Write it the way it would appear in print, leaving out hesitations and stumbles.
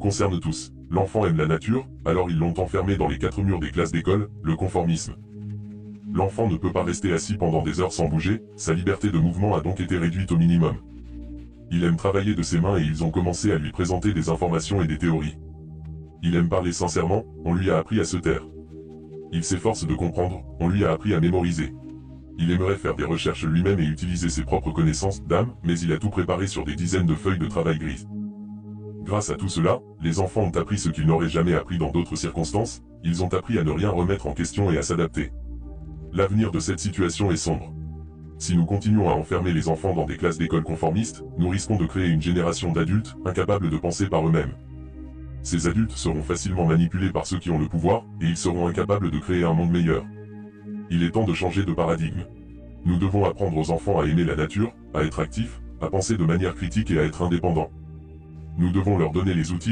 concerne tous. L'enfant aime la nature, alors ils l'ont enfermé dans les 4 murs des classes d'école, le conformisme. L'enfant ne peut pas rester assis pendant des heures sans bouger, sa liberté de mouvement a donc été réduite au minimum. Il aime travailler de ses mains et ils ont commencé à lui présenter des informations et des théories. Il aime parler sincèrement, on lui a appris à se taire. Il s'efforce de comprendre, on lui a appris à mémoriser. Il aimerait faire des recherches lui-même et utiliser ses propres connaissances d'âme, mais il a tout préparé sur des dizaines de feuilles de travail grises. Grâce à tout cela, les enfants ont appris ce qu'ils n'auraient jamais appris dans d'autres circonstances, ils ont appris à ne rien remettre en question et à s'adapter. L'avenir de cette situation est sombre. Si nous continuons à enfermer les enfants dans des classes d'école conformistes, nous risquons de créer une génération d'adultes, incapables de penser par eux-mêmes. Ces adultes seront facilement manipulés par ceux qui ont le pouvoir, et ils seront incapables de créer un monde meilleur. Il est temps de changer de paradigme. Nous devons apprendre aux enfants à aimer la nature, à être actifs, à penser de manière critique et à être indépendants. Nous devons leur donner les outils